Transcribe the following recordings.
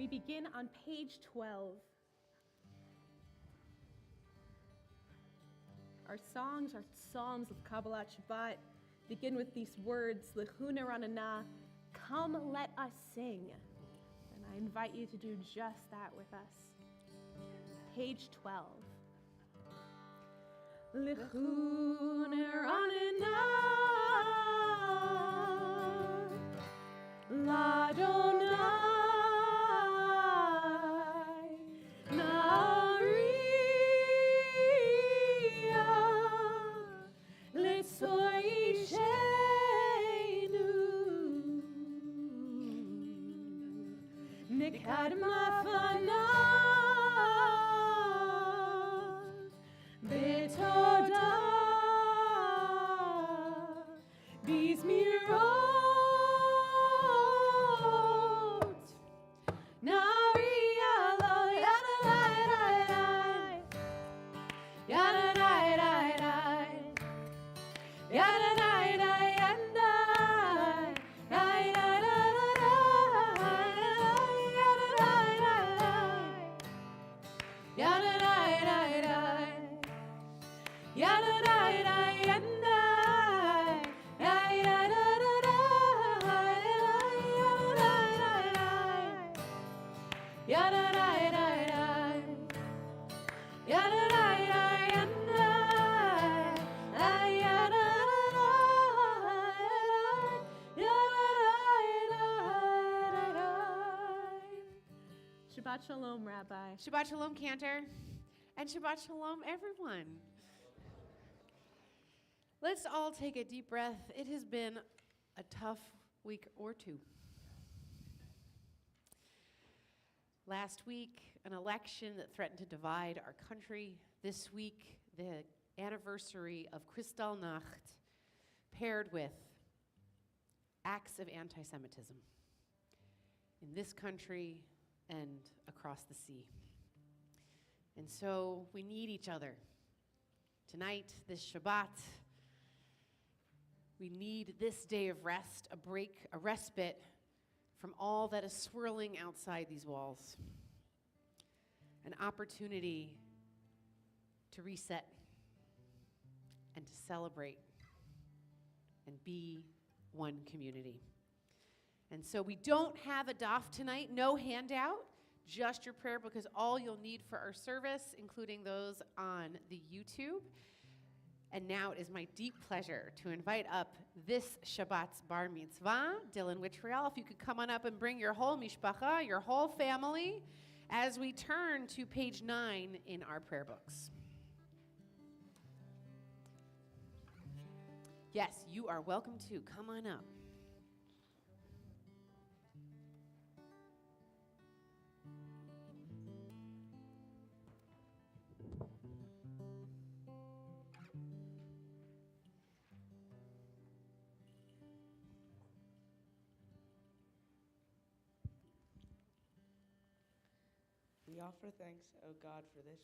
We begin on page 12. Our songs, our psalms of Kabbalat Shabbat begin with these words, Lechuna Ranana, come let us sing. And I invite you to do just that with us. Page 12. Lechuna Ranana, Ladonai. Shabbat Shalom, Rabbi. Shabbat Shalom, Cantor. And Shabbat Shalom, everyone. Let's all take a deep breath. It has been a tough week or two. Last week, an election that threatened to divide our country. This week, the anniversary of Kristallnacht, paired with acts of anti-Semitism in this country and across the sea. And so we need each other. Tonight, this Shabbat, we need this day of rest, a break, a respite from all that is swirling outside these walls. An opportunity to reset and to celebrate and be one community. And so we don't have a daf tonight, no handout, just your prayer book is all you'll need for our service, including those on the YouTube. And now it is my deep pleasure to invite up this Shabbat's bar mitzvah, Dylan Wittriel. If you could come on up and bring your whole mishpacha, your whole family, as we turn to page 9 in our prayer books. Yes, you are welcome to. Come on up. We offer thanks, O God, for this.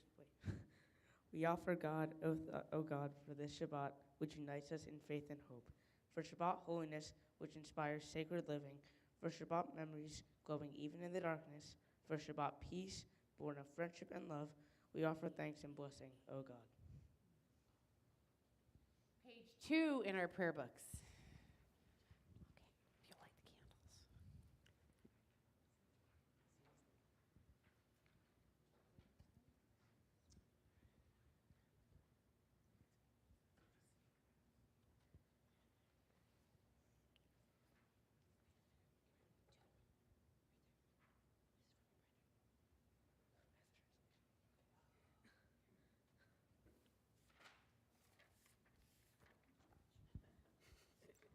We offer God, O God, for this Shabbat, which unites us in faith and hope. For Shabbat holiness, which inspires sacred living. For Shabbat memories, glowing even in the darkness. For Shabbat peace, born of friendship and love. We offer thanks and blessing, O God. Page 2 in our prayer books. Okay, if you'll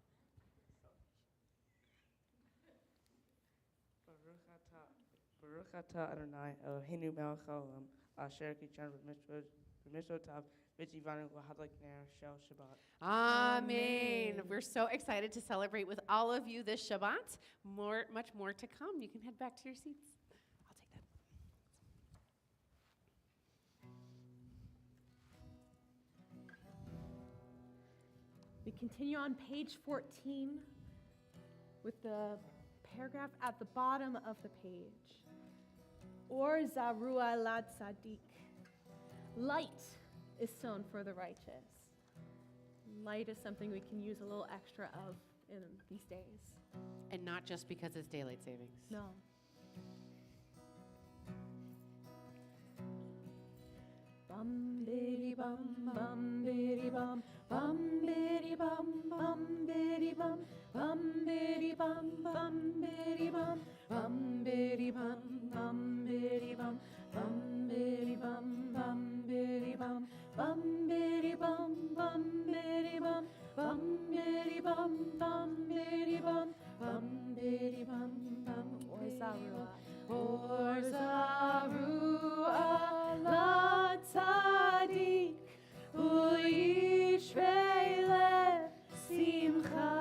light the candles. Baruch atah Adonai Eloheinu melech haolam asher kitchan b'mitzvotav v'tzivanu l'hadlik ner shel Shabbat. Amen. We're so excited to celebrate with all of you this Shabbat. Much more to come. You can head back to your seats. I'll take that. We continue on page 14 with the paragraph at the bottom of the page. Or zarua lad tzaddik. Light is sown for the righteous. Light is something we can use a little extra of in these days. And not just because it's daylight savings. No. Bum biddy bum bum biddy bum bum biddy bum bum biddy bum bum biddy bum bum biddy bum bum biddy bum bum biddy bum bum biddy bum bum biddy bum bum biddy bum bum biddy bum bum biddy bum bum biddy bum bum biddy bum bum or zarua or zarua la tzadik uyishrei lev simcha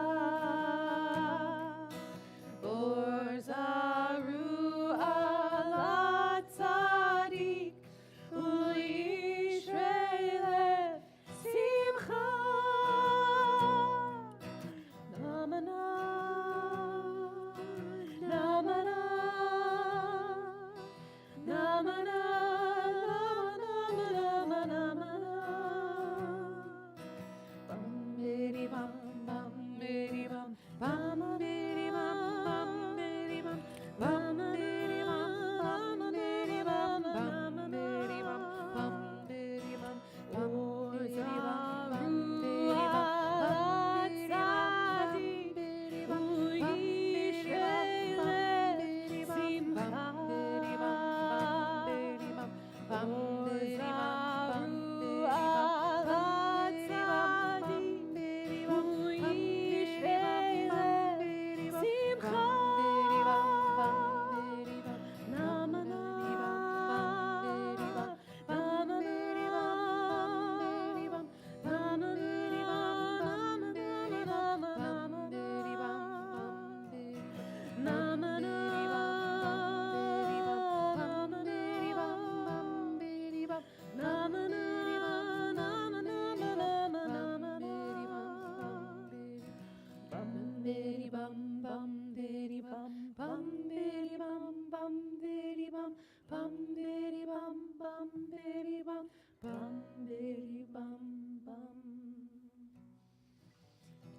or zarua la tzadik uyishrei lev simcha namana namana namana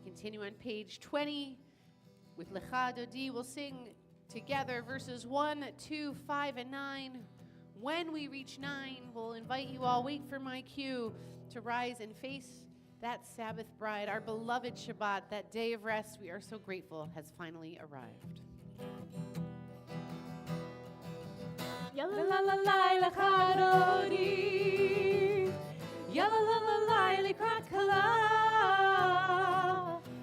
Continue on page 20 with Lecha Dodi. We'll sing together verses 1, 2, 5, and 9. When we reach 9, we'll invite you all, wait for my cue, to rise and face that Sabbath bride, our beloved Shabbat, that day of rest we are so grateful has finally arrived. Yalla la la la lecha dodi. Yalla la la la likrat kala.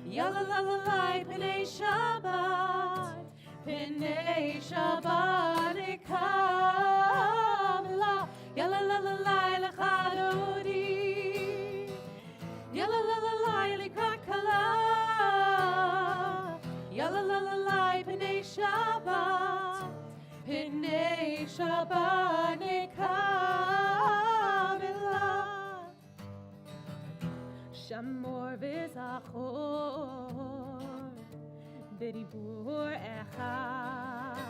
Yalla la la la pnei Shabbat. Pnei Shabbat nekamla. Yalla la la la lecha dodi. Yalla la la la likrat kala. Yalla la la la pnei Shabbat. Pnei Shabbat nekamla. Shamor v'zachor b'dibur echad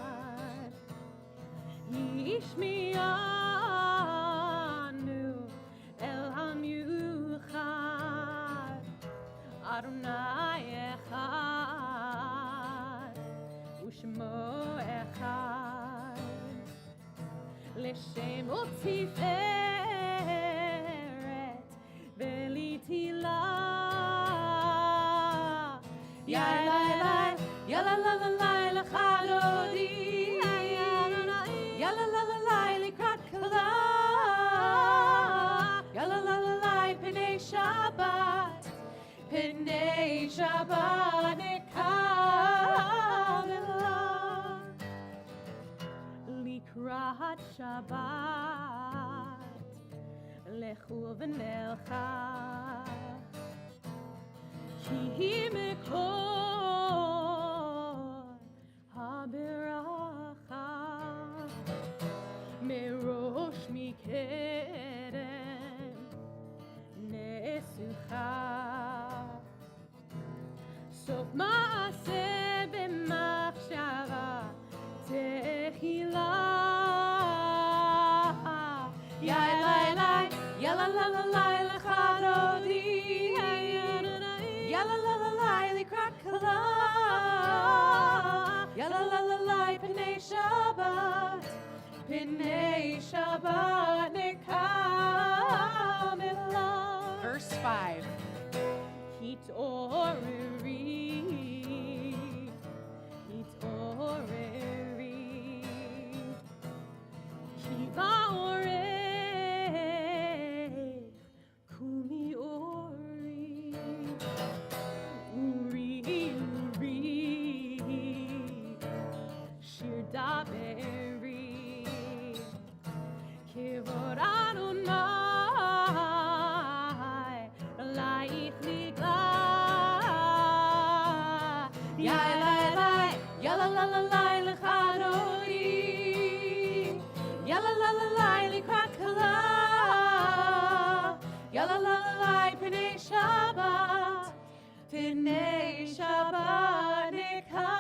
yishmi'anu el hamiuchad Adonai echad u'shmo echad l'shem u'tiferet v'litila Yalla la la la lecha dodi. Yalla la la la likrat kala. Yalla la la la pnei Shabbat. Pnei Shabbat nekamela. Likrat Shabbat. Lechu v'nelcha. Ki mekor haberacha merosh mikerem nesucha sof maaseh b'machshava tehila Yalla la la la la charodi. Yalla la la la li krakala. Yalla la la la pnei Shabbat. Pnei Shabbat nekamela. Verse 5. Hit oreri, hit oreri, kiva ore, kumi ori, uri, shir daberi, kivod Adonai, laich ligla. Yalla la la la la charodi. Yalla la la la li krakala. Yalla la la la pnei Shabbat. Pnei Shabbat nekamela.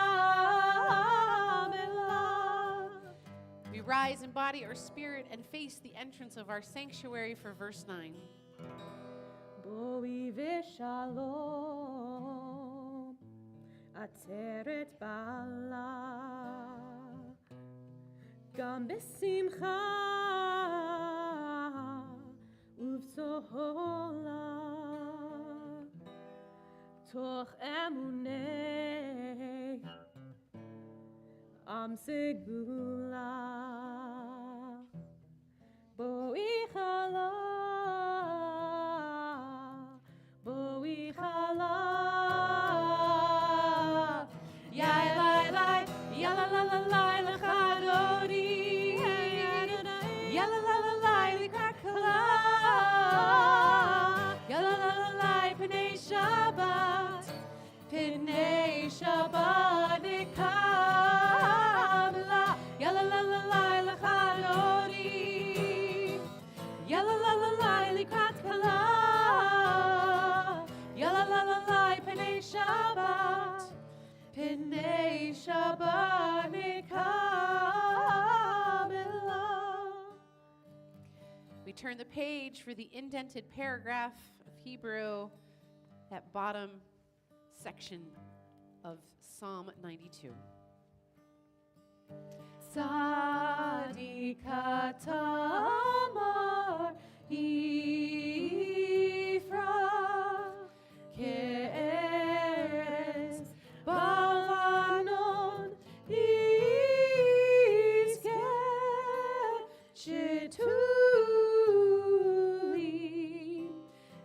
We rise in body or spirit and face the entrance of our sanctuary for verse 9. Boi v'shalom, atzeret bala, gam b'simcha uv'zohola, toch emunei am segula, boi chala. Boi chala, yalla la la la la charodi, yalla la la la li krakala, yalla la la la pnei Shabbat, pnei Shabbat nekamela, yalla la la la charodi, yalla la la la li krakala. Yalla la la la pnei Shabbat, pnei Shabbat nekamela. We turn the page for the indented paragraph of Hebrew, that bottom section of Psalm 92. Tzadika tamar Yifra Ke'eretz Balanon Yizkeh Shetuli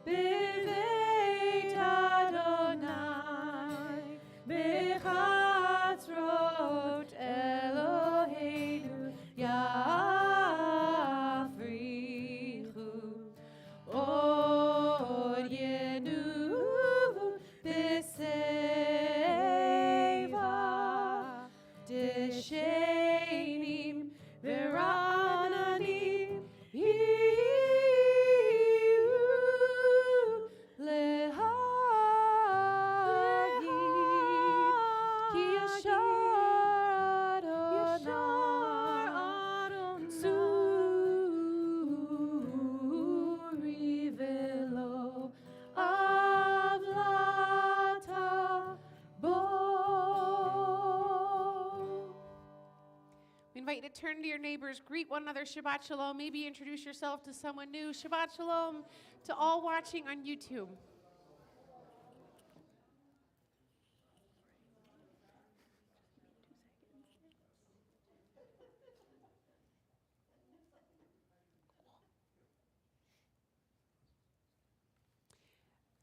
B'veit Adonai B'chatzrot Eloheinu Yafrichu Od Yenuvu B'seva Deshenim V'rananim Yiyu Lehagid Ki Yashar Adonai Tzuri Velo Avlata Bo. We invite you to turn to your neighbors, greet one another, Shabbat Shalom, maybe introduce yourself to someone new. Shabbat Shalom to all watching on YouTube.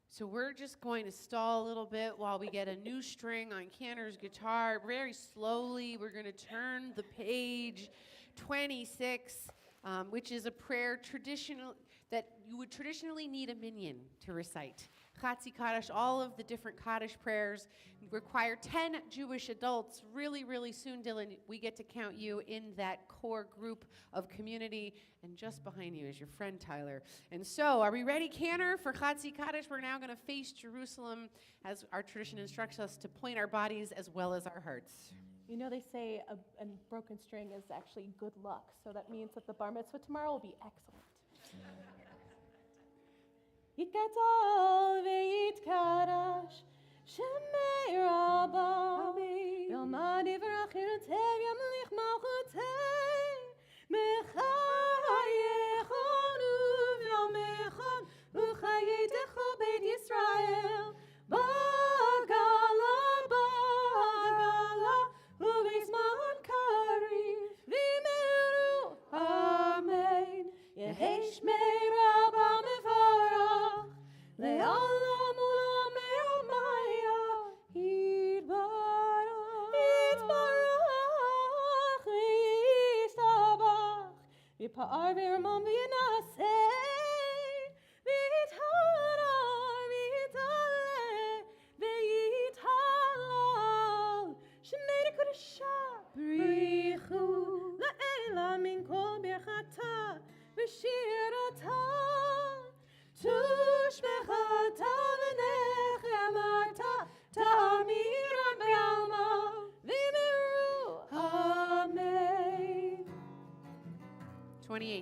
So we're just going to stall a little bit while we get a new string on Cantor's guitar. Very slowly, we're going to turn the page 26, which is a prayer that you would traditionally need a minyan to recite. Chatzi Kaddish, all of the different Kaddish prayers require 10 Jewish adults. Really, really soon, Dylan, we get to count you in that core group of community. And just behind you is your friend Tyler. And so, are we ready, Cantor, for Chatzi Kaddish? We're now going to face Jerusalem, as our tradition instructs us, to point our bodies as well as our hearts. You know, they say a broken string is actually good luck, so that means that the bar mitzvah tomorrow will be excellent. יתגדל ויתקדש שמי רבו יאמר יברך ירצה ימליך מלכותי מחייכון וביומכון וחייתך בית ישראל בגלה ובזמן קריב וימרו אמן יהי שמי רבו מבורך לעולם עולם יומיה יתברך ויסתבח ויפאר וירמם וינשא ויתהדר ויתעלה ויתהלל שמי לקדושה בריחו לעילה מן כל ברכתה ושירתה תושבחתה ונחמתה תאמירה בעלמא ויאמרו אמן. 28.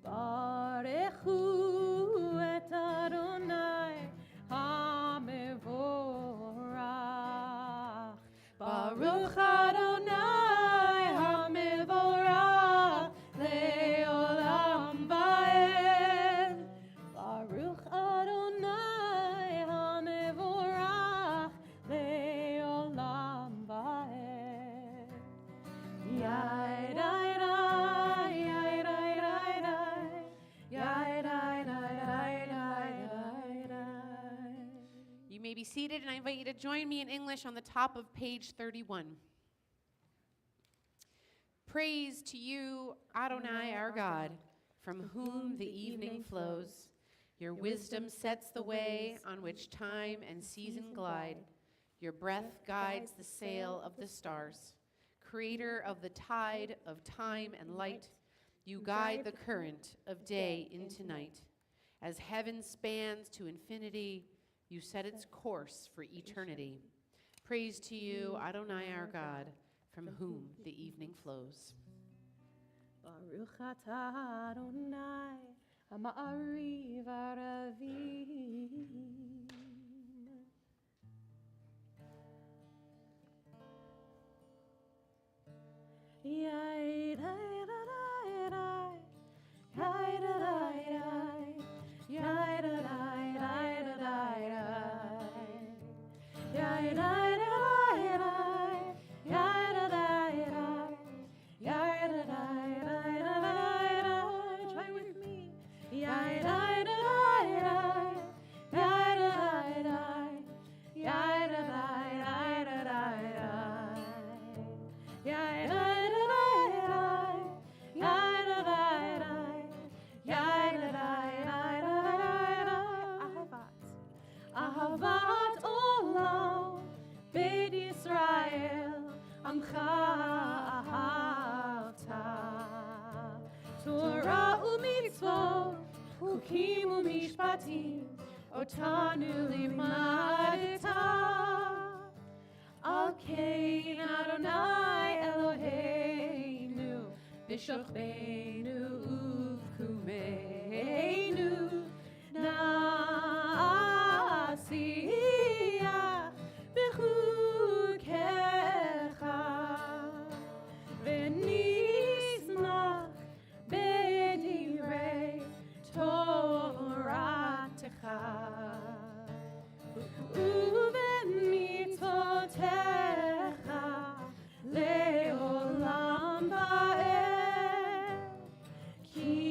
ברכו את אדוני המבורך. ברוך אדוני המבורך לעולם ועד. ברוך אדוני המבורך לעולם ועד. You may be seated, and I invite you to join me in English on the top of page 31. Praise to you, Adonai, our God, from whom the evening flows. Your wisdom sets the way on which time and season glide. Your breath guides the sail of the stars. Creator of the tide of time and light, you guide the current of day into night. As heaven spans to infinity, you set its course for eternity. Praise to you, Adonai, our God, from whom the evening flows. Baruch atah Adonai ha'ma'ariv aravim. Yai dai da dai dai, yai da dai dai, yai da dai dai da dai dai, yai dai da dai dai, yai da dai dai, yai da dai dai da dai dai. Try with me. Yai dai da dai dai, yai da dai dai, yai da dai dai da dai dai, yai da. Ahavat olam, Beit Yisrael, Amcha ahavta. Torah u'mitzvot, Chukim u'mishpatim, Otanu limadta. Al kein Adonai Eloheinu, B'shochbeinu u'v'kumeinu, Nasiach b'chukecha v'nismach b'divrei Toratecha u'b'mitzvotecha le'olam va'ed ki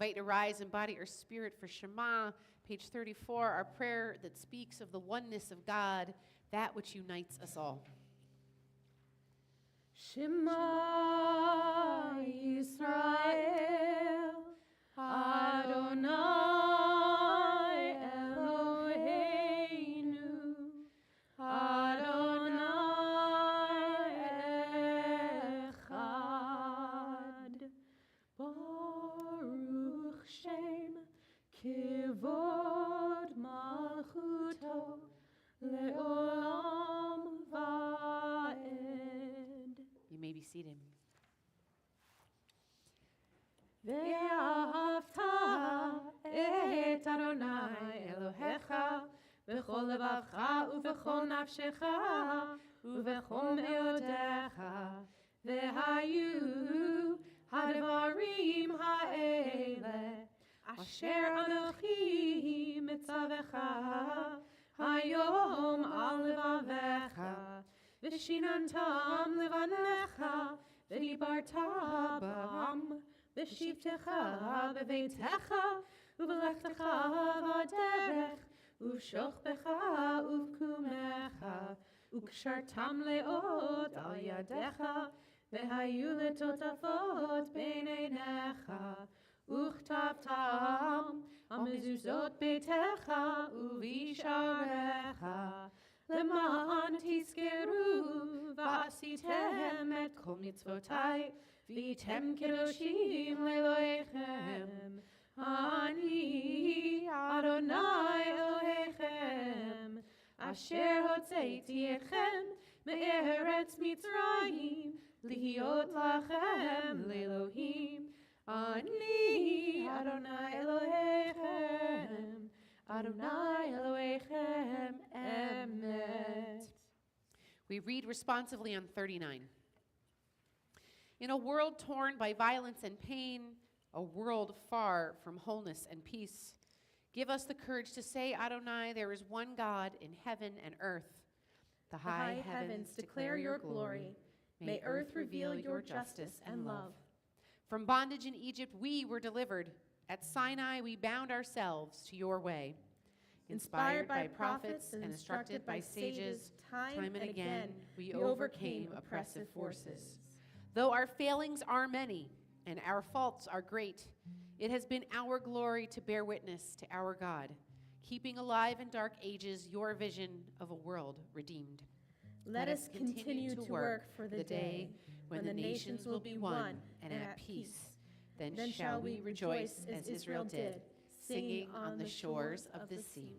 invite you to rise in body or spirit for Shema, page 34, our prayer that speaks of the oneness of God, that which unites us all. Shema Yisrael, Adonai Eloheinu, Adonai Echad. Baruch Shem Kivod Malchuto Leolam Vaed. You may be seated. ואהבת את אדוני אלוהיך בכל לבבך ובכל נפשך ובכל מאודיך, והיו הדברים האלה אשר אנוכי מצווך היום על לבביך, ושיננתם לבניך ודיברת בם, בשבתך בביתך ובלכתך בדרך ובשוכבך ובקומך, וקשרתם לאות על ידיך, והיו לטוטפות בין עיניך, וכתבתם על מזוזות ביתך ובשעריך, למען תזכרו ועשיתם את כל מצוותי, והייתם קדושים לאלוהיכם. אני אדוני אלוהיכם, אשר הוצאתי אתכם מארץ מצרים, להיות לכם לאלוהים. אני אדוני אלוהיכם, אדוני אלוהיכם אמת. We read responsively on 39. In a world torn by violence and pain, a world far from wholeness and peace, give us the courage to say, Adonai, there is one God in heaven and earth. The high heavens declare your glory. May earth reveal your justice and love. From bondage in Egypt we were delivered. At Sinai we bound ourselves to your way. Inspired by prophets and instructed by sages, time and again we overcame oppressive forces. Though our failings are many and our faults are great, it has been our glory to bear witness to our God, keeping alive in dark ages your vision of a world redeemed. Let us continue to work for the day when the nations will be one and at peace. Then shall we rejoice as Israel did, singing on the shores of the sea.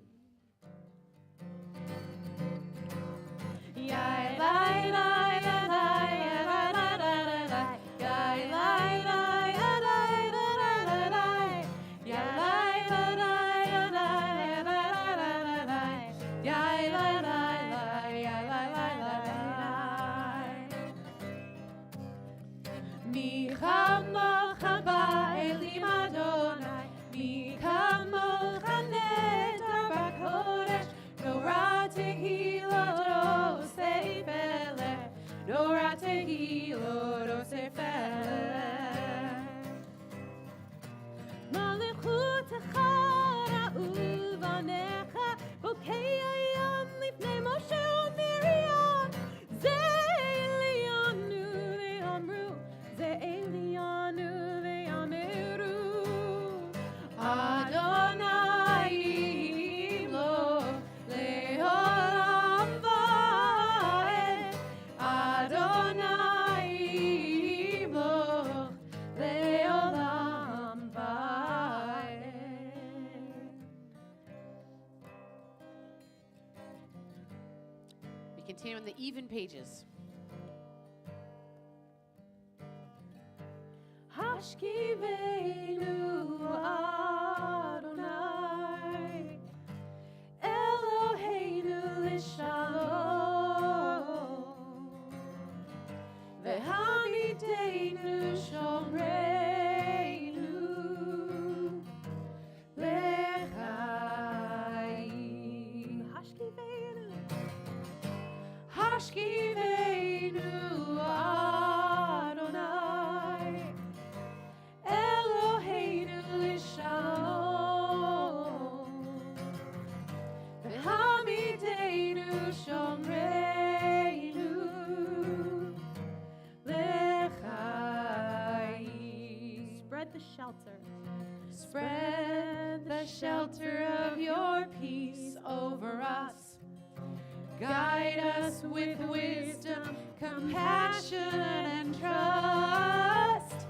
Continue on the even pages. Hashkivenu Adonai Eloheinu l'shalom V'hamidenu shomreinu l'chaim. Hashkivenu Adonai Eloheinu shelter of your peace over us. Guide us with wisdom, compassion, and trust.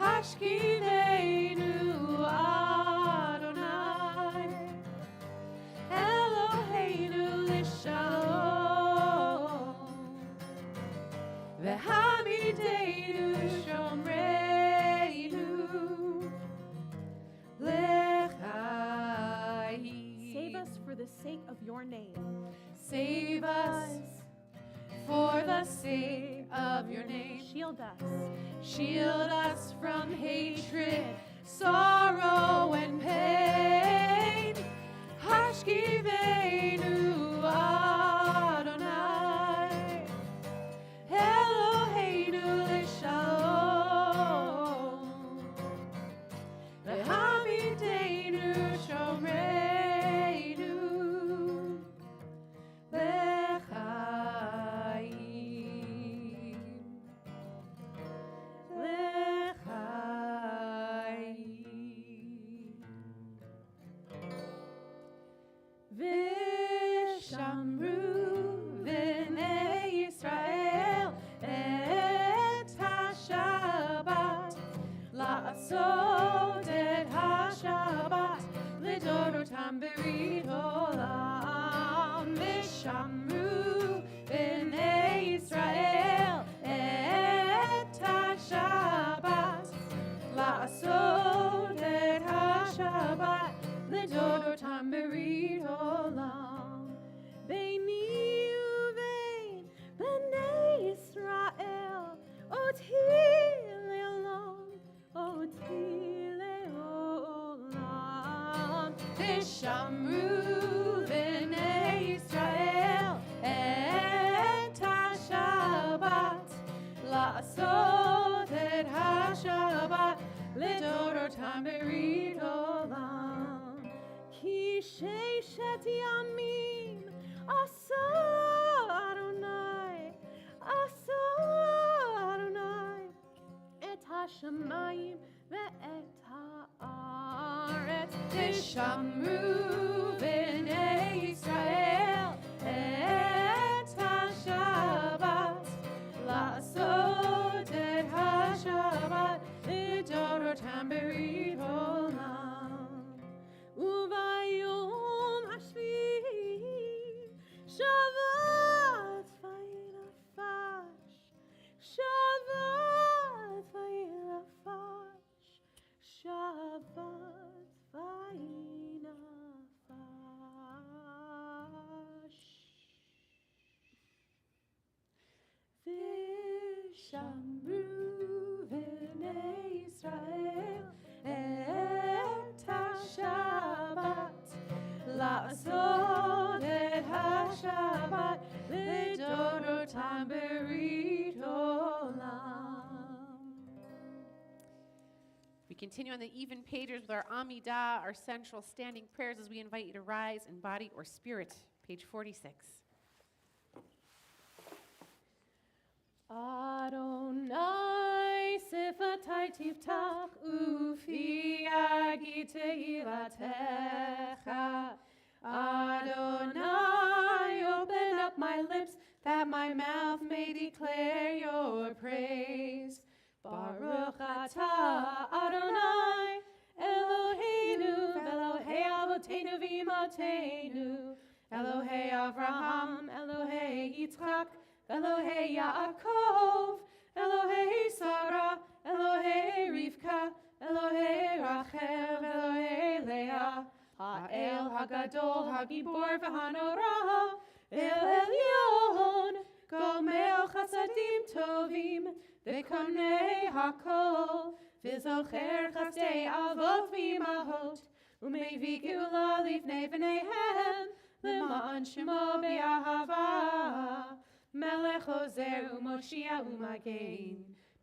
Hashkiveinu Adonai, Eloheinu Lishalom, V'hamideinu Shomreinu L'chaim. Save us for the sake of your name. Save us for the sake of your name. Shield us. Shield us from hatred, sorrow, and pain. Hashkiveinu Adonai, Eloheinu Lishalom, V'hamideinu Shomreinu L'chaim. Vishamru v'nei Yisrael et ha-Shabbat, la'asod et ha-Shabbat, lidorotam berit olam. Vishamru v'nei Yisrael et ha-Shabbat, la'asod et ha-Shabbat, lidorotam berit olam. Beini uvein b'nei Yisrael, oti le'olam, oti le'olam. Vishamru v'nei Yisrael et ha-Shabbat, la'asod et ha-Shabbat, lidorotam berit olam. Ki sheishet yamim asa Adonai, asa Adonai, et hashamayim ve'et ha'aretz. Vishamru v'nei Yisrael et ha-Shabbat, la'asod et ha-Shabbat, lidorotam berit olam. Uvayom hashvi'i Shabbat vayinafash, Shabbat vayinafash, Shabbat vayinafash. Vishamru v'nei Yisrael et ha-Shabbat, la'asod et ha-Shabbat, lidorotam berit olam. We continue on the even pagers with our Amidah, our central standing prayers, as we invite you to rise in body or spirit. Page 46. Adonai sifatai tiftach ufi agi tehilatecha. Adonai, open up my lips that my mouth may declare your praise. Baruch atah Adonai, Eloheinu, Elohei Avotenu v'Imotenu, Elohei Avraham, Elohei Yitzchak, Elohei Yaakov, Elohei Sarah, Elohei Rivka, Elohei Rachel, Elohei Leah, Ha'el Hagadol, Hagibor v'Hanorah, El Elyon, Gomel Chasadim Tovim, V'Konei Hakol, V'Zocher Chasdei Avot v'Imahot, U'Mevi Geula Livnei V'neihem, L'Ma'an Shemo Be'ahava, Melech Ozer U'Moshia U'Magen,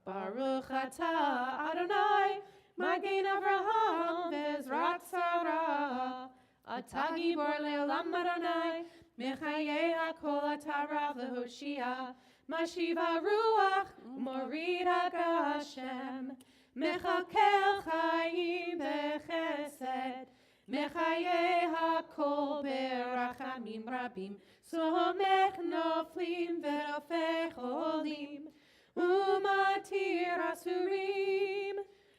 Baruch Atah Adonai, Magen Avraham V'Ezrat Sarah, Atah Gibor Le'olam Adonai, Mechayei HaKol Atah Rav L'Hoshia, Mashiva Ruach U'Morid HaGashem, Mechakel Chaim B'Chesed, מחיי הכל ברחמים רבים, סומך נופלים ורופא חולים, ומתיר אסורים,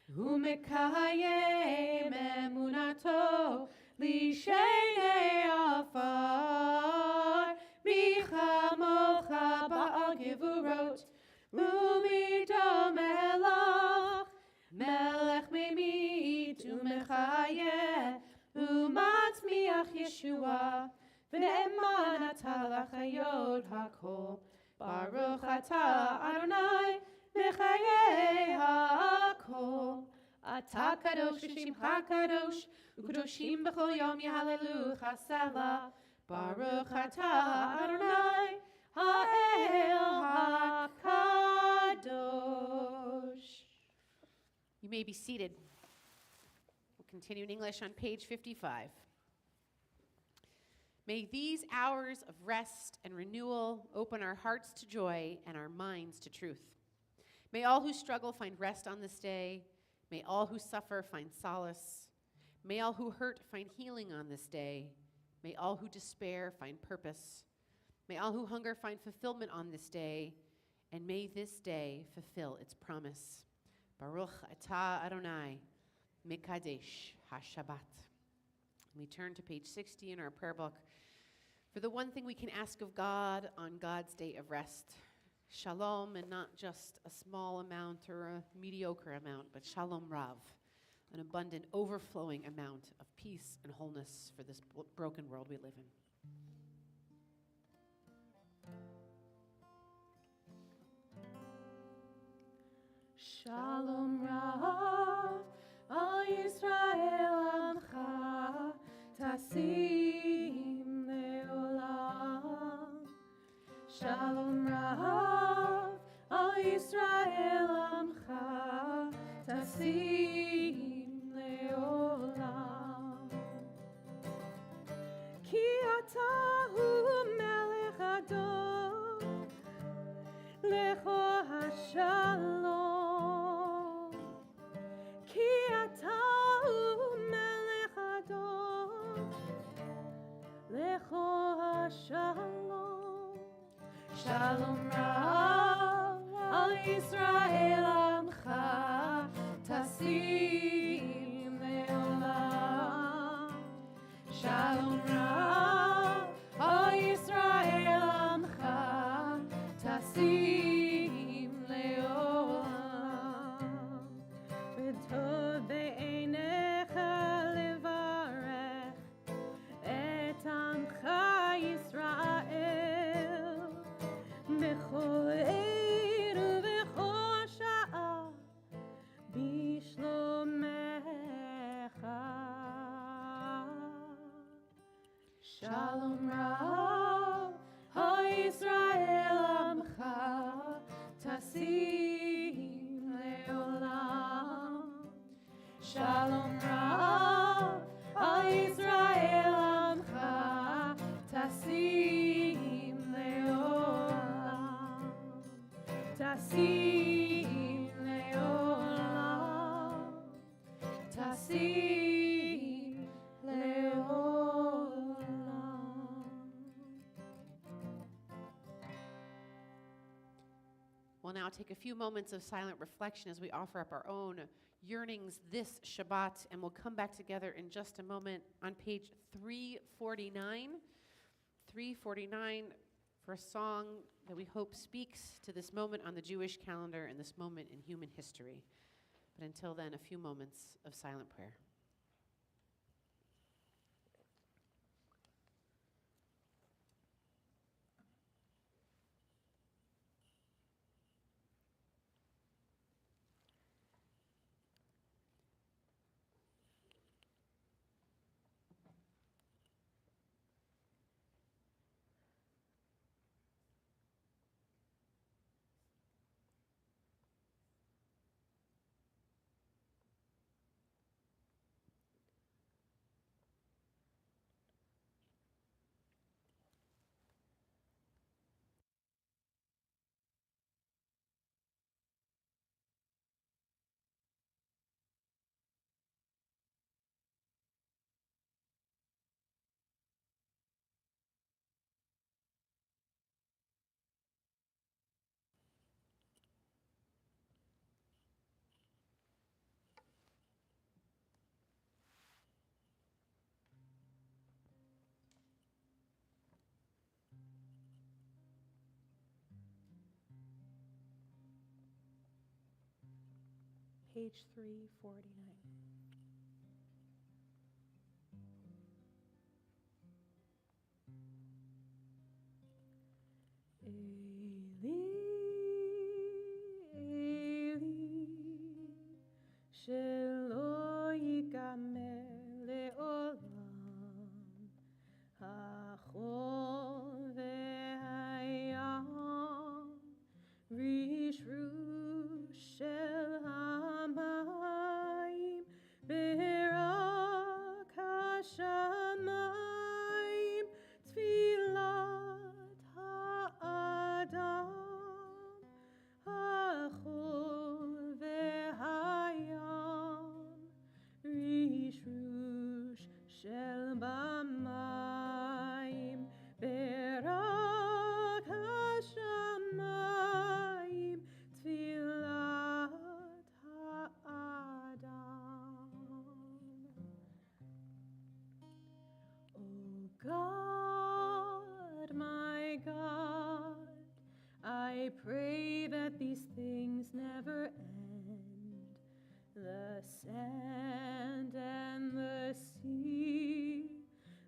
ומקיים אמונתו לשני עפר, מי כמוך בעל גבורות, ומדומה לך, מלך ממית ומחיה, ומצמיח ישועה, ונאמן אתה לחיות הכל. ברוך אתה אדוני מחיי הכל. אתה קדוש ושמך קדוש, וקדושים בכל יום יהללוך סלה. ברוך אתה אדוני האל הקדוש. You may be seated. We'll continue in English on page 55. May these hours of rest and renewal open our hearts to joy and our minds to truth. May all who struggle find rest on this day. May all who suffer find solace. May all who hurt find healing on this day. May all who despair find purpose. May all who hunger find fulfillment on this day. And may this day fulfill its promise. Baruch atah Adonai, Mekadesh HaShabbat. We turn to page 60 in our prayer book for the one thing we can ask of God on God's day of rest. Shalom, and not just a small amount or a mediocre amount, but shalom rav, an abundant, overflowing amount of peace and wholeness for this broken world we live in. Shalom Rav, Al Yisrael Amcha, Tasim Leolam. Shalom Rav, Al Yisrael Amcha, Tasim Leolam. Ki ata hu melech adon, lecho hashalom. Shalom Rav, Al Yisrael Amcha, Tasim Leolam. Shalom Rav, Al Yisrael Amcha, Tasim Leolam. V'tov be'einecha levarech et Amcha Yisrael. בכל עת ובכל שעה בשלומך. שלום רב, הישראל עמך, תשים לעולם. שלום רב, הישראל עמך, תשים לעולם. תשים לעולם, תשים לעולם. We'll now take a few moments of silent reflection as we offer up our own yearnings this Shabbat, and we'll come back together in just a moment on page 349. 349 for a song that we hope speaks to this moment on the Jewish calendar and this moment in human history. But until then, a few moments of silent prayer. page 349. Eli, Eli, shelo yikameh le'olam, hachol ve'hayam, rishru shel hamayim, berak hashamayim, tfilat ha'adam, hachol ve'hayam, rishrush shel bamayim, berak hashamayim, tfilat ha'adam. O God, my God, I pray that these things never end. The sand and the sea,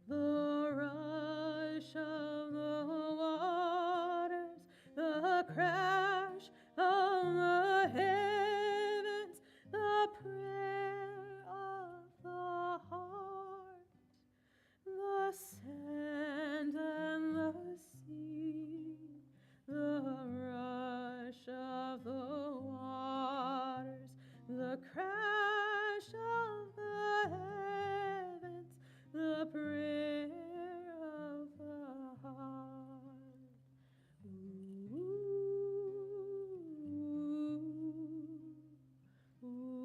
the rush of the waters, the crash of the heavens, the prayer of the heart, the sand and the sea, the rush of the waters, the crash of the heavens, the prayer of the heart. Ooh, ooh,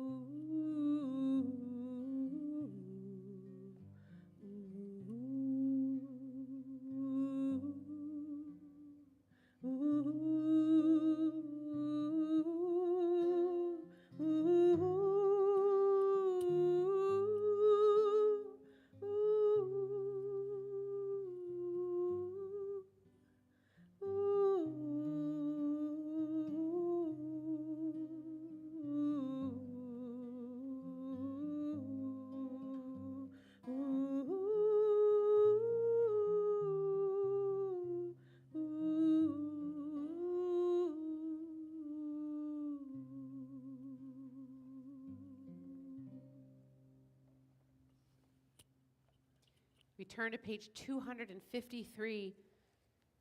We turn to page 253.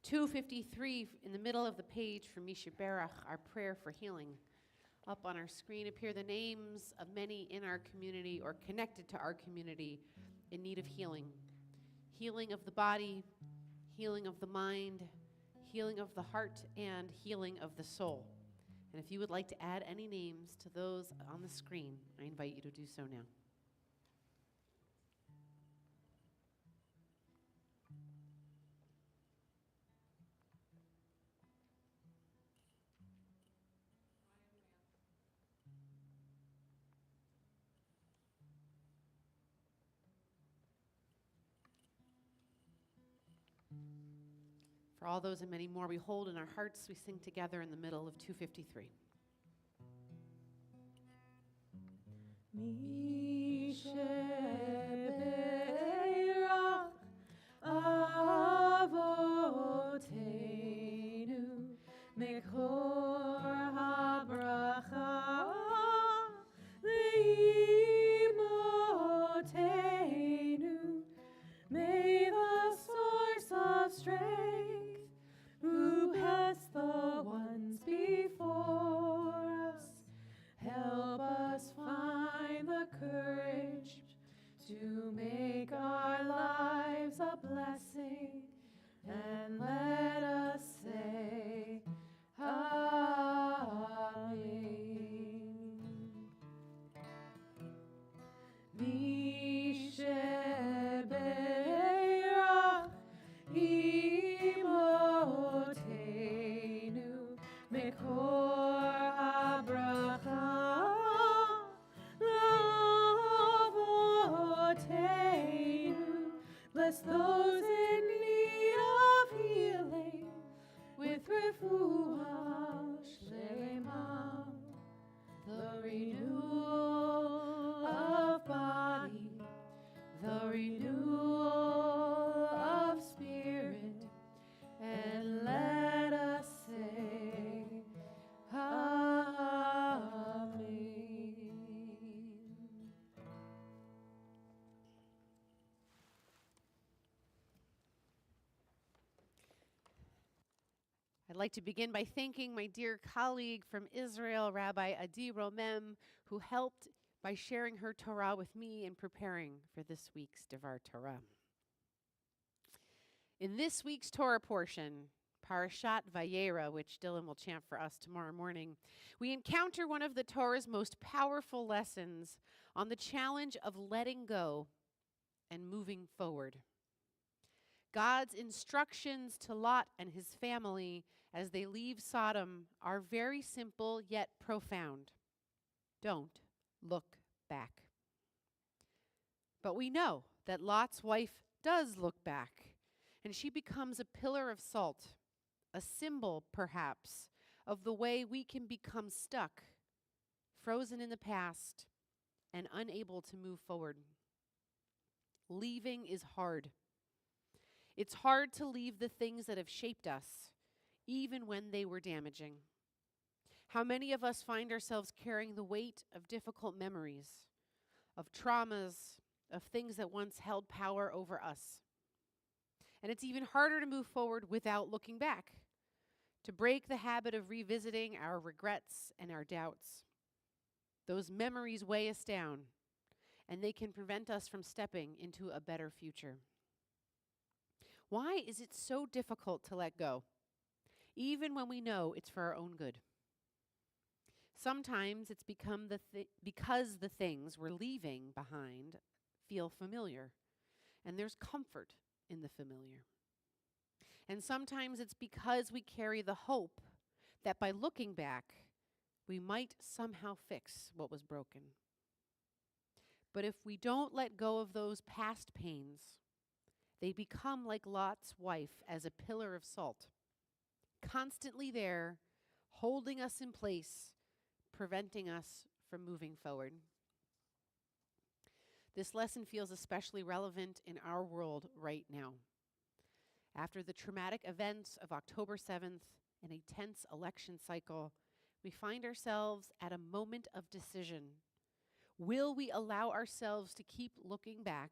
253 in the middle of the page for Misha Berach, our prayer for healing. Up on our screen appear the names of many in our community or connected to our community in need of healing. Healing of the body, healing of the mind, healing of the heart, and healing of the soul. And if you would like to add any names to those on the screen, I invite you to do so now. For all those and many more we hold in our hearts, we sing together in the middle of 253. Misheberach Avotenu Mekor HaBracha Leimotenu. May the source of strength, who passed the ones before us, help us find the courage to make our lives a blessing, and let us say, Amen. Misheberach Imotenu Mekor HaBracha Lavotenu. Bless those in need of healing. I'd like to begin by thanking my dear colleague from Israel, Rabbi Adi Romem, who helped by sharing her Torah with me in preparing for this week's Devar Torah. In this week's Torah portion, Parashat Vayera, which Dylan will chant for us tomorrow morning, we encounter one of the Torah's most powerful lessons on the challenge of letting go and moving forward. God's instructions to Lot and his family as they leave Sodom are very simple yet profound. Don't look back. But we know that Lot's wife does look back, and she becomes a pillar of salt, a symbol, perhaps, of the way we can become stuck, frozen in the past, and unable to move forward. Leaving is hard. It's hard to leave the things that have shaped us, even when they were damaging. How many of us find ourselves carrying the weight of difficult memories, of traumas, of things that once held power over us? And it's even harder to move forward without looking back, to break the habit of revisiting our regrets and our doubts. Those memories weigh us down, and they can prevent us from stepping into a better future. Why is it so difficult to let go, even when we know it's for our own good? Sometimes it's because the things we're leaving behind feel familiar, and there's comfort in the familiar. And sometimes it's because we carry the hope that by looking back, we might somehow fix what was broken. But if we don't let go of those past pains, they become like Lot's wife as a pillar of salt, constantly there, holding us in place, preventing us from moving forward. This lesson feels especially relevant in our world right now. After the traumatic events of October 7th and a tense election cycle, we find ourselves at a moment of decision. Will we allow ourselves to keep looking back,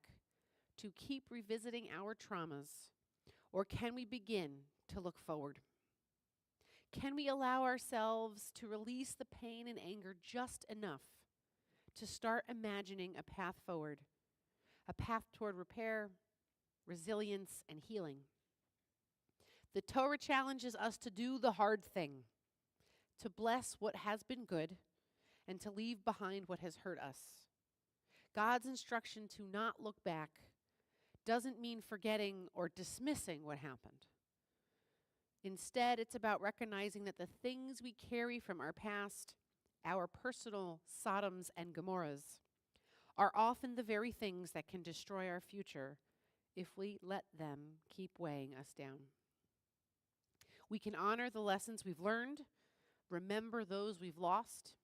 to keep revisiting our traumas, or can we begin to look forward? Can we allow ourselves to release the pain and anger just enough to start imagining a path forward, a path toward repair, resilience, and healing? The Torah challenges us to do the hard thing, to bless what has been good, and to leave behind what has hurt us. God's instruction to not look back doesn't mean forgetting or dismissing what happened. Instead, it's about recognizing that the things we carry from our past, our personal Sodoms and Gomorrahs, are often the very things that can destroy our future if we let them keep weighing us down. We can honor the lessons we've learned, remember those we've lost,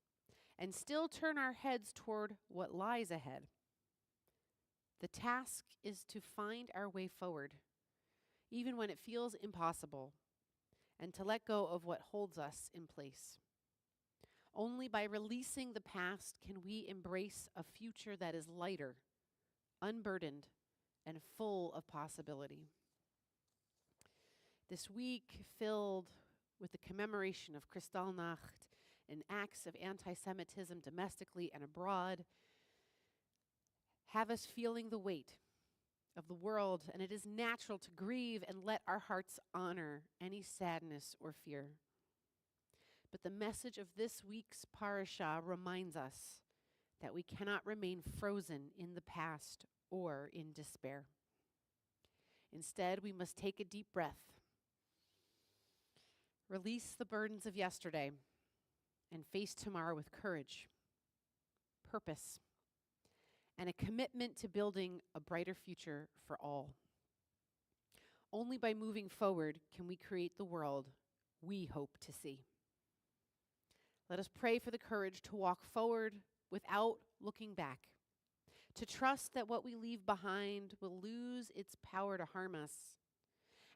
and still turn our heads toward what lies ahead. The task is to find our way forward, even when it feels impossible, and to let go of what holds us in place. Only by releasing the past can we embrace a future that is lighter, unburdened, and full of possibility. This week, filled with the commemoration of Kristallnacht and acts of anti-Semitism domestically and abroad, have us feeling the weight of the world, and it is natural to grieve and let our hearts honor any sadness or fear. But the message of this week's parasha reminds us that we cannot remain frozen in the past or in despair. Instead, we must take a deep breath, release the burdens of yesterday, and face tomorrow with courage, purpose, and a commitment to building a brighter future for all. Only by moving forward can we create the world we hope to see. Let us pray for the courage to walk forward without looking back, to trust that what we leave behind will lose its power to harm us,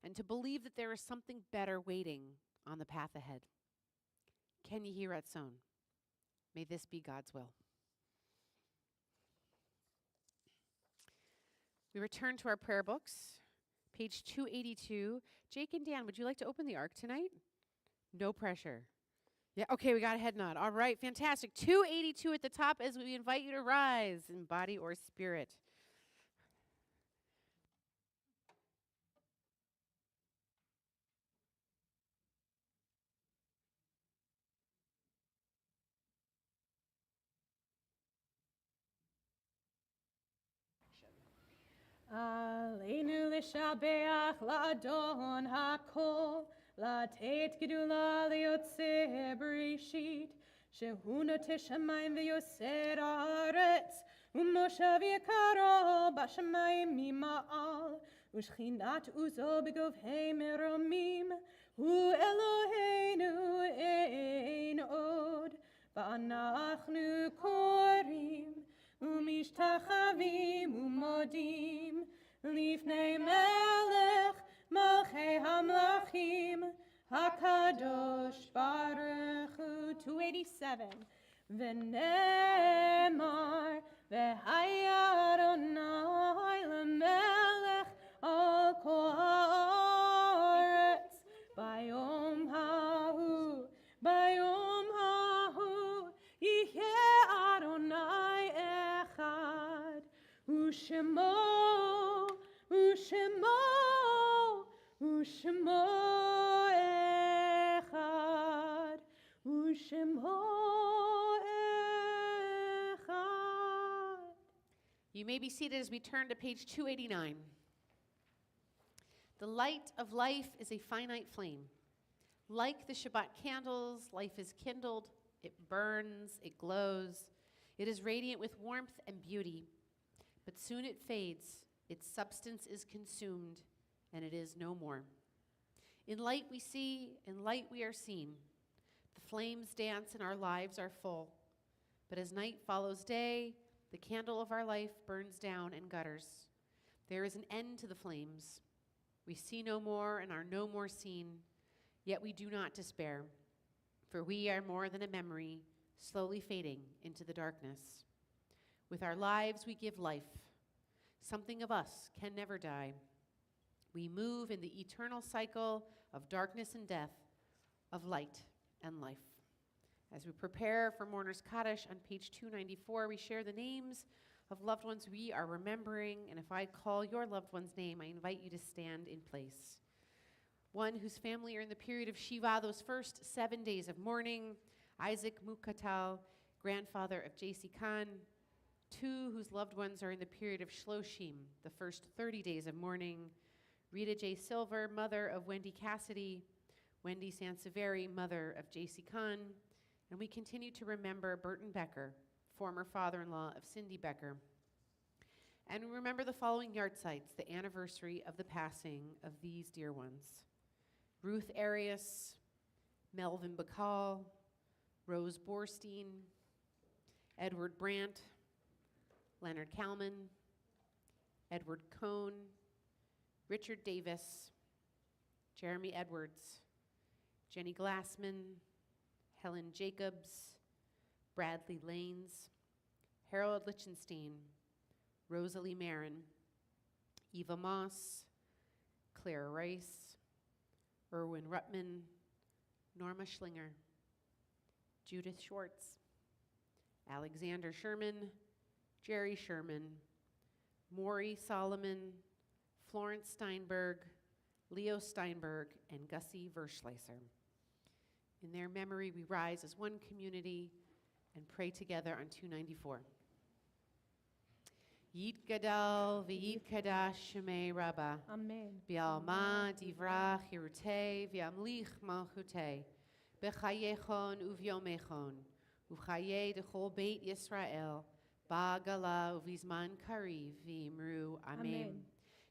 and to believe that there is something better waiting on the path ahead. Ken Yehi. May this be God's will. We return to our prayer books, page 282. Jake and Dan, would you like to open the ark tonight? No pressure. Yeah, okay, we got a head nod. All right, fantastic. 282 at the top as we invite you to rise in body or spirit. Aleinu l'shabeach la'adon hakol, la'tet gedula liotze bereshit, shehu noteh shamayim v'yoser haaretz, u'moshav yekaro b'shamayim mima'al, u'shchinat uzo b'govhei meromim, hu Eloheinu ein od, va'anachnu korim, ומשתחווים ומודים לפני מלך מלכי המלכים הקדוש ברוך הוא. 287 ונאמר והיה אדוני למלך על כל הארץ ביום ההוא ביום ההוא יהיה אדוני אחד ושמו אחד ושמו אחד. You may be seated as we turn to page 289. The light of life is a finite flame. Like the Shabbat candles, life is kindled, it burns, it glows. It is radiant with warmth and beauty, but soon it fades, its substance is consumed, and it is no more. In light we see, in light we are seen. The flames dance and our lives are full. But as night follows day, the candle of our life burns down and gutters. There is an end to the flames. We see no more and are no more seen, yet we do not despair, for we are more than a memory, slowly fading into the darkness. With our lives we give life. Something of us can never die. We move in the eternal cycle of darkness and death, of light and life. As we prepare for Mourner's Kaddish on page 294, we share the names of loved ones we are remembering, and if I call your loved one's name, I invite you to stand in place. One whose family are in the period of Shiva, those first 7 days of mourning, Isaac Mukatal, grandfather of J.C. Khan. Two whose loved ones are in the period of Shloshim, the first 30 days of mourning, Rita J. Silver, mother of Wendy Cassidy, Wendy Sanseveri, mother of J.C. Khan, and we continue to remember Burton Becker, former father-in-law of Cindy Becker. And we remember the following yahrzeits, the anniversary of the passing of these dear ones. Ruth Arias, Melvin Bacall, Rose Borstein, Edward Brandt, Leonard Kalman, Edward Cohn, Richard Davis, Jeremy Edwards, Jenny Glassman, Helen Jacobs, Bradley Lanes, Harold Lichtenstein, Rosalie Marin, Eva Moss, Claire Rice, Erwin Ruttman, Norma Schlinger, Judith Schwartz, Alexander Sherman, Jerry Sherman, Maury Solomon, Florence Steinberg, Leo Steinberg, and Gussie Verschleiser. In their memory, we rise as one community and pray together on 294. Yit Gadal v'yit Kadash Shemei Rabbah. Amen. Bialma divrach hirutei v'amlich malchutei. B'chayechon uv'yomechon. Uv'chaye dechol beit Yisrael. Ba'gala uv'izman kariv v'imru Amen.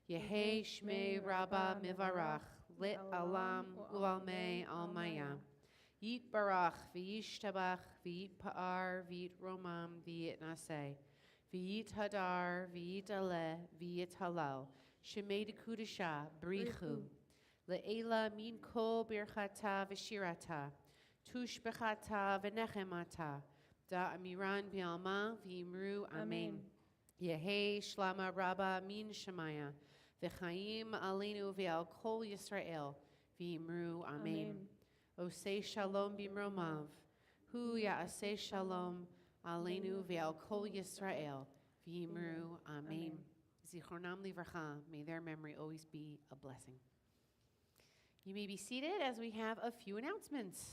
Yehe Shmei Rabbah mivarach. Lit alam u'almei almaya. Yit barach v'yishtabach v'yit pa'ar v'yit romam v'yit naseh. V'yit hadar v'yit aleh v'yit halal. Shemei dekudesha brichu. Le'ela min kol birchata v'shirata. Tush bechata v'nechemata. Da amiran bi'alma v'imru Amen. Yehe shlama rabba min shemaya. V'chaim aleinu v'al kol Yisrael v'imru Amen. Oseh shalom bimromav. Hu ya'aseh shalom aleinu ve'al kol Yisrael. V'yimru amen. Zichronam livracha. May their memory always be a blessing. You may be seated as we have a few announcements.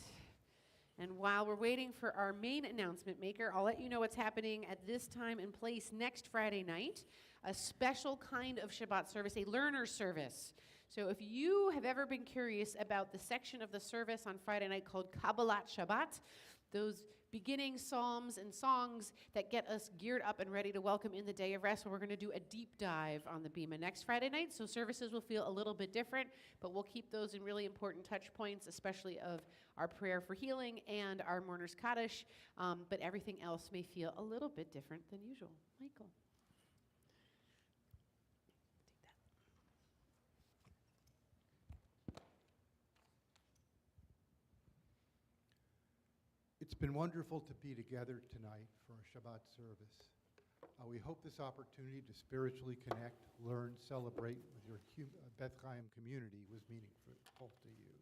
And while we're waiting for our main announcement maker, I'll let you know what's happening at this time and place next Friday night. A special kind of Shabbat service, a learner service. So if you have ever been curious about the section of the service on Friday night called Kabbalat Shabbat, those beginning psalms and songs that get us geared up and ready to welcome in the day of rest, where we're going to do a deep dive on the Bima next Friday night. So services will feel a little bit different, but we'll keep those in really important touch points, especially of our prayer for healing and our mourner's Kaddish, but everything else may feel a little bit different than usual. Michael. It's been wonderful to be together tonight for a Shabbat service. We hope this opportunity to spiritually connect, learn, celebrate with your Beth Chaim community was meaningful to you.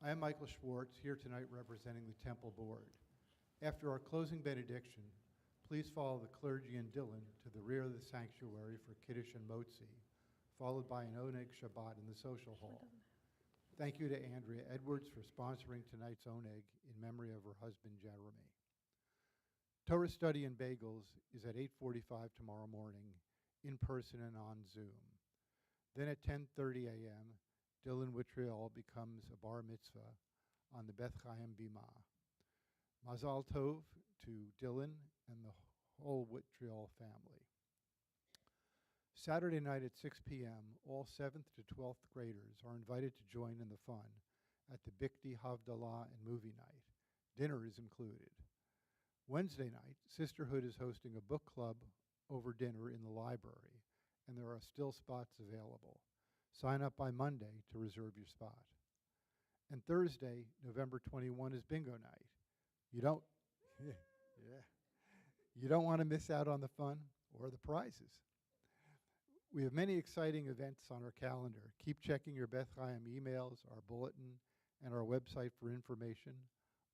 I am Michael Schwartz, here tonight representing the Temple Board. After our closing benediction, please follow the clergy and Dylan to the rear of the sanctuary for Kiddush and Motzi, followed by an Oneg Shabbat in the social hall. Thank you to Andrea Edwards for sponsoring tonight's Oneg in memory of her husband, Jeremy. Torah study and bagels is at 8:45 tomorrow morning, in person and on Zoom. Then at 10:30 a.m., Dylan Whitriall becomes a bar mitzvah on the Beth Chaim Bima. Mazal Tov to Dylan and the whole Whitriall family. Saturday night at 6 p.m., all 7th to 12th graders are invited to join in the fun at the Bikti Havdalah and movie night. Dinner is included. Wednesday night, Sisterhood is hosting a book club over dinner in the library, and there are still spots available. Sign up by Monday to reserve your spot. And Thursday, November 21, is bingo night. You don't want to miss out on the fun or the prizes. We have many exciting events on our calendar. Keep checking your Beth Chaim emails, our bulletin, and our website for information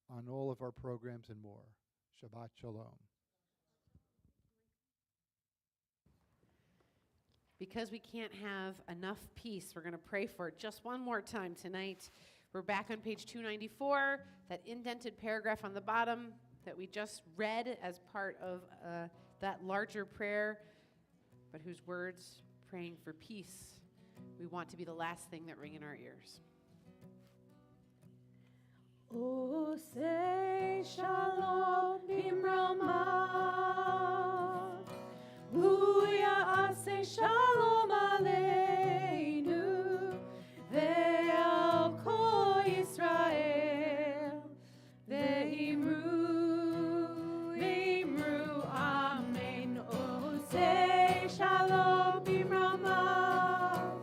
on all of our programs and more. Shabbat Shalom. Because we can't have enough peace, we're going to pray for it just one more time tonight. We're back on page 294, that indented paragraph on the bottom that we just read as part of that larger prayer, but whose words, praying for peace, we want to be the last thing that ring in our ears. Oh, say shalom bimromav. Hu ya'aseh shalom aleinu ve'al kol Yisrael. Ve'imru amen. Oh, say shalom bimromav.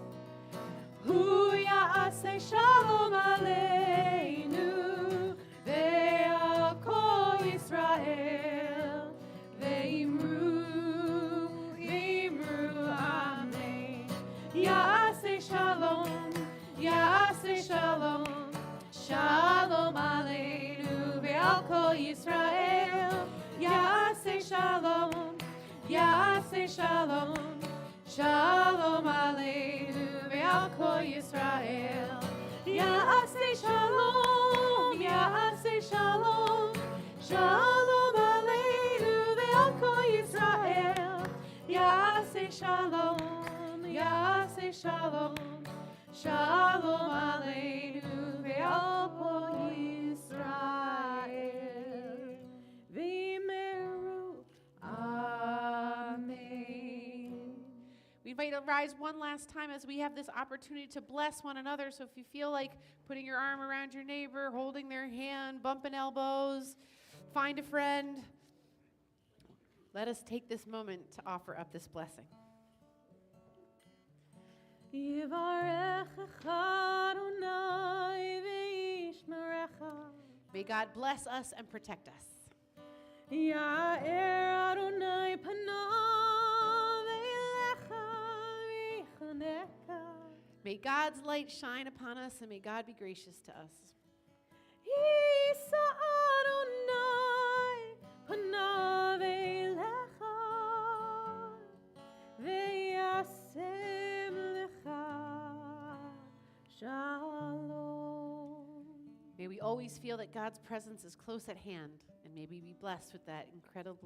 Hu ya'aseh shalom aleinu. Shalom aleinu ve'al kol Yisrael. Ya'aseh shalom, ya'aseh shalom. Shalom aleinu ve'al kol Yisrael. Ya'aseh shalom, ya'aseh shalom. Shalom aleinu ve'al kol Yisrael. Ya'aseh shalom, ya'aseh shalom. Shalom aleinu ve'al kol Yisrael. V'meru. Amen. We invite you to rise one last time as we have this opportunity to bless one another. So if you feel like putting your arm around your neighbor, holding their hand, bumping elbows, find a friend, let us take this moment to offer up this blessing. May God bless us and protect us. May God's light shine upon us, and may God be gracious to us. always feel that God's presence is close at hand, and may we be blessed with that incredible